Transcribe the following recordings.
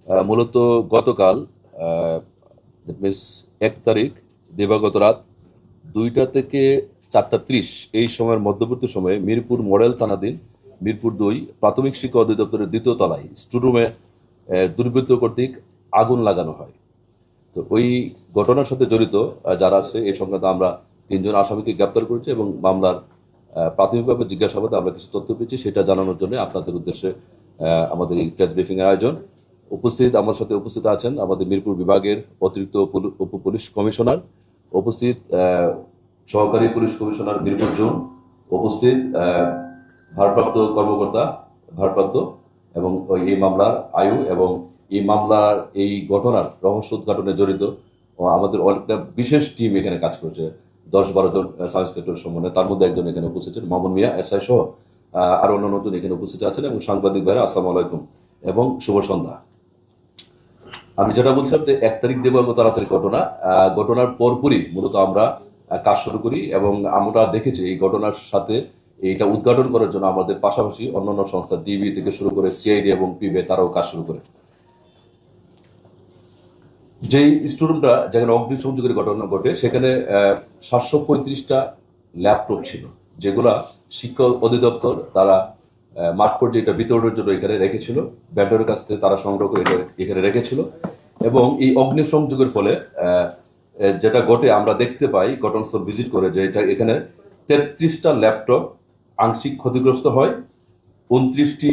মূলত গতকাল that means 1 তারিখ দিবাগত রাত 2টা থেকে 4টা 30 এই সময়ের মধ্যবর্তী সময়ে মিরপুর মডেল থানাধীন মিরপুর 2 প্রাথমিক শিক্ষা অধিদপ্তরের 2য় তলায় স্টোরুমে দুর্বৃত্ত কর্তৃক আগুন লাগানো হয়। তো ওই ঘটনার সাথে জড়িত যারা আছে এই সংক্রান্ত আমরা 3জন আসামিকে গ্রেপ্তার করেছি এবং মামলার প্রাথমিকভাবে জিজ্ঞাসাবাদে আমরা কিছু তথ্য পেয়েছি, সেটা জানানোর জন্য আপনাদের উদ্দেশ্যে আমাদের এই প্রেস ব্রিফিং এর আয়োজন। আমার সাথে উপস্থিত আছেন আমাদের মিরপুর বিভাগের অতিরিক্ত উপ পুলিশ কমিশনার, উপস্থিত সহকারী পুলিশ কমিশনার মিরপুর জোন, উপস্থিত ভারপ্রাপ্ত কর্মকর্তা ভারপ্রাপ্ত এবং এই মামলার আয়ু এবং এই মামলার এই ঘটনার রহস্য উদ্ঘাটনে জড়িত আমাদের অনেকটা বিশেষ টিম এখানে কাজ করছে। 10-12 জন সাব ইন্সপেক্টর সম্মানে, তার মধ্যে একজন এখানে উপস্থিত আছেন মামুন মিয়া এসআই সহ আরো অন্য নতুন এখানে উপস্থিত আছেন এবং সাংবাদিক ভাইরা আসসালামু আলাইকুম এবং শুভ সন্ধ্যা। আমি যেটা বলছিলাম যে 1 তারিখ দিবাগত রাতের ঘটনার পরপরই মূলত আমরা কাজ শুরু করি এবং আমরা দেখেছি এই ঘটনার সাথে এইটা উদ্ঘাটন করার জন্য আমাদের পাশাপাশি অন্যান্য সংস্থা ডিবি থেকে শুরু করে সিআইডি এবং পিবে তারাও কাজ শুরু করে। যেই স্টোরুমটা যেখানে অগ্নিসংযোগের ঘটনা ঘটে সেখানে 735টা ল্যাপটপ ছিল, যেগুলা শিক্ষা অধিদপ্তর তারা মাঠ পর্যায়ে এটা বিতরণের জন্য এখানে রেখেছিল, ব্যান্ডারের কাছ থেকে তারা সংগ্রহ করে এখানে রেখেছিল। এবং এই অগ্নিসংযোগের ফলে যেটা ঘটে আমরা দেখতে পাই ঘটনাস্থল ভিজিট করে যে এটা এখানে 33টা ল্যাপটপ আংশিক ক্ষতিগ্রস্ত হয়, 29টি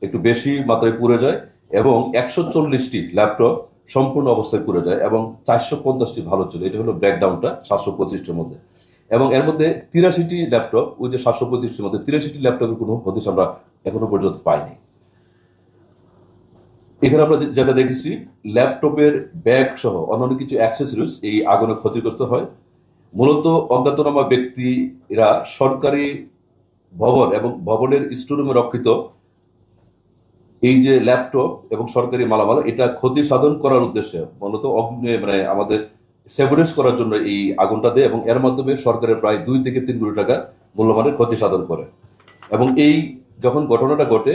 একটু বেশি মাত্রায় পুড়ে যায় এবং 140টি ল্যাপটপ সম্পূর্ণ অবস্থায় পুড়ে যায় এবং 450টি ভালো ছিল। এটা হলো ব্রেকডাউনটা 725টির মধ্যে। এবং এর মধ্যে 83টি ল্যাপটপ, ওই যে 725টির মধ্যে 83টি ল্যাপটপের কোনো হদিশ আমরা এখনো পর্যন্ত পাইনি। এখানে আমরা যেটা দেখেছি ল্যাপটপের ব্যাগ সহ অন্যান্য কিছু অ্যাক্সেসরিজ এই আগুনে ক্ষতিগ্রস্ত হয়। মূলত অজ্ঞাতনামা ব্যক্তিরা সরকারি ভবন এবং ভবনের স্টোরুমে রক্ষিত এই যে ল্যাপটপ এবং সরকারি মালামাল এটা ক্ষতি সাধন করার উদ্দেশ্যে মূলত মানে আমাদের সেভারেজ করার জন্য এই আগুনটা দেয় এবং এর মাধ্যমে সরকারের প্রায় 2 থেকে 3 কোটি টাকা মূল্যমানের ক্ষতি সাধন করে। এবং এই যখন ঘটনাটা ঘটে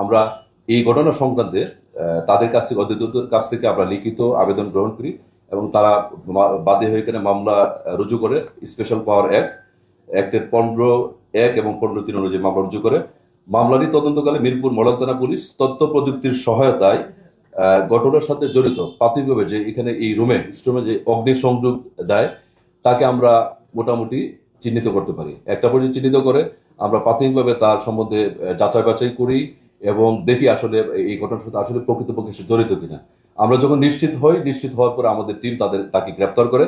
আমরা এই ঘটনা সংক্রান্তে তাদের কাছ থেকে অধিদপ্তরের কাছ থেকে আমরা লিখিত আবেদন গ্রহণ করি এবং তারা বাদী হয়ে এখানে মামলা রুজু করে স্পেশাল পাওয়ার অ্যাক্টের 15(1) এবং 15(3) অনুযায়ী মামলা রুজু করে। মামলাটি তদন্তকালে মিরপুর মডেল থানা পুলিশ তথ্য প্রযুক্তির সহায়তায় ঘটনার সাথে জড়িত প্রাথমিকভাবে যে এখানে এই স্টোরুমে যে অগ্নিসংযোগ দেয় তাকে আমরা মোটামুটি চিহ্নিত করতে পারি। একটা পর্যায়ে চিহ্নিত করে আমরা প্রাথমিকভাবে তার সম্বন্ধে যাচাই বাছাই করি এবং দেখি আসলে এই ঘটনার সাথে আসলে প্রকৃতপক্ষে সে জড়িত কিনা। আমরা যখন নিশ্চিত হওয়ার পরে আমাদের টিম তাকে গ্রেপ্তার করে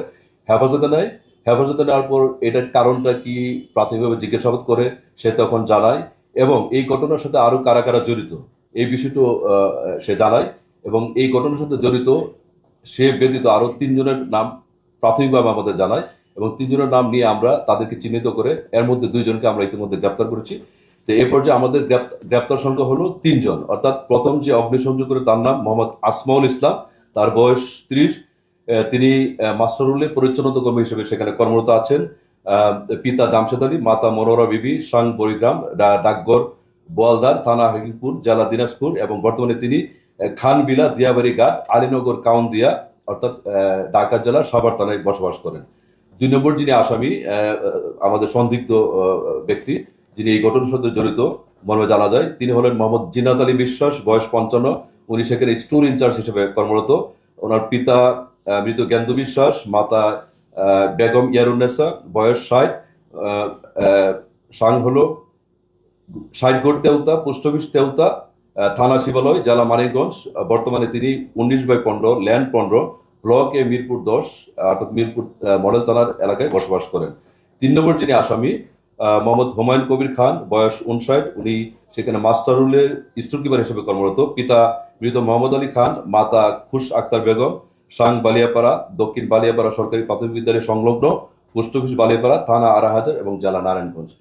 হেফাজতে নেয়। হেফাজতে নেওয়ার পর এটার কারণটা কি প্রাথমিকভাবে জিজ্ঞাসাবাদ করে সে তখন জানায় এবং এই ঘটনার সাথে আরো কারা কারা জড়িত এই বিষয়টা সে জানায় এবং এই ঘটনার সাথে জড়িত সে ব্যতীত আরো 3 জনের নাম প্রাথমিকভাবে আমাদের জানায় এবং 3 জনের নাম নিয়ে আমরা তাদেরকে চিহ্নিত করে এর মধ্যে 2জনকে আমরা ইতিমধ্যে গ্রেপ্তার করেছি। তো এই পর্যায়ে আমাদের গ্রেপ্তার সংখ্যা হলো 3 জন। অর্থাৎ প্রথম যে অগ্নিসংযোগ করে তার নাম মোহাম্মদ আসমাউল ইসলাম, তার বয়স 30, তিনি মাস্টারুল্লে পরিচ্ছন্নতা কর্মী হিসেবে সেখানে কর্মরত আছেন। পিতা জামশেদ আলী, মাতা মনোরা বিবি, সাং বরিগ্রাম, ডাকঘর বোয়ালদার, থানা হাকিমপুর, জেলা দিনাজপুর এবং বর্তমানে তিনি খানবিলা, দিয়াবাড়ি ঘাট, আলীনগর কাউন্দিয়া অর্থাৎ ঢাকা জেলার সাভার থানায় বসবাস করেন। 2 নম্বর যিনি আসামি আমাদের সন্দিগ্ধ ব্যক্তি যিনি এই ঘটনার সাথে জড়িত মর্মে জানা যায় তিনি হলেন মোহাম্মদ জিনাত আলী বিশ্বাস, বয়স 55, উনি সেখানে স্টোর ইনচার্জ হিসেবে কর্মরত। ওনার পিতা মৃত জ্ঞানদু বিশ্বাস, মাতা বেগম ইয়ারুন্নেসা, বয়স 60, সাং হলো 60 তেউতা, পোস্ট অফিস তেউতা, থানা শিবালয়, জেলা মানিকগঞ্জ। বর্তমানে তিনি 19/15 ল্যান্ড 15 ব্লক এ মিরপুর 10 অর্থাৎ মিরপুর মডেল থানার এলাকায় বসবাস করেন। 3 নম্বর যিনি আসামি মোহাম্মদ হুমায়ুন কবির খান, বয়স 59, উনি সেখানে মাস্টারুলের স্টোর কিপার হিসেবে কর্মরত। পিতা মৃত মোহাম্মদ আলী খান, মাতা খুশ আক্তার বেগম, সাং বালিয়াপাড়া, দক্ষিণ বালিয়াপাড়া সরকারি প্রাথমিক বিদ্যালয় সংলগ্ন, পোস্ট অফিস বালিয়াপাড়া, থানা আড়াহাজার এবং জেলা নারায়ণগঞ্জ।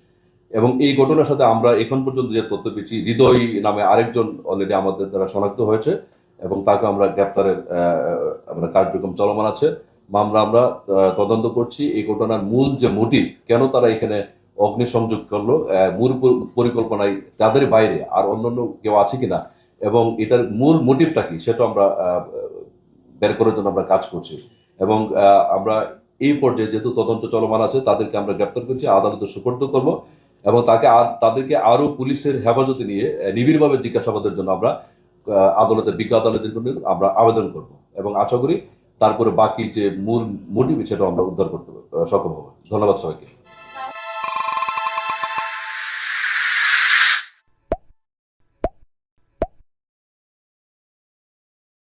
এবং এই ঘটনার সাথে আমরা এখন পর্যন্ত যে তথ্য পেয়েছি, হৃদয় নামে আরেকজন অলরেডি আমাদের দ্বারা শনাক্ত হয়েছে এবং তাকে আমরা গ্রেপ্তারের আমরা কার্যক্রম চলমান আছে। আমরা তদন্ত করছি এই ঘটনার মূল যে মোটিভ, কেন তারা এখানে অগ্নিসংযোগ করলো, মূল পরিকল্পনায় তাদের বাইরে আর অন্যান্য কেউ আছে কিনা এবং এটার মূল মোটিভটা কি সেটা আমরা বের করার জন্য আমরা কাজ করছি। এবং আমরা এই পর্যায়ে যেহেতু তদন্ত চলমান আছে, তাদেরকে আমরা গ্রেপ্তার করছি, আদালতে সুপর্দ করব এবং তাদেরকে আরো পুলিশের হেফাজতে নিয়ে নিবিড়ভাবে জিজ্ঞাসাবাদের জন্য আমরা বিজ্ঞ আদালতের জন্য আমরা আবেদন করব এবং আশা করি তারপরে বাকি যে মূল মোটিভ সেটা আমরা উদ্ধার করতে সক্ষম হবো। ধন্যবাদ সবাইকে।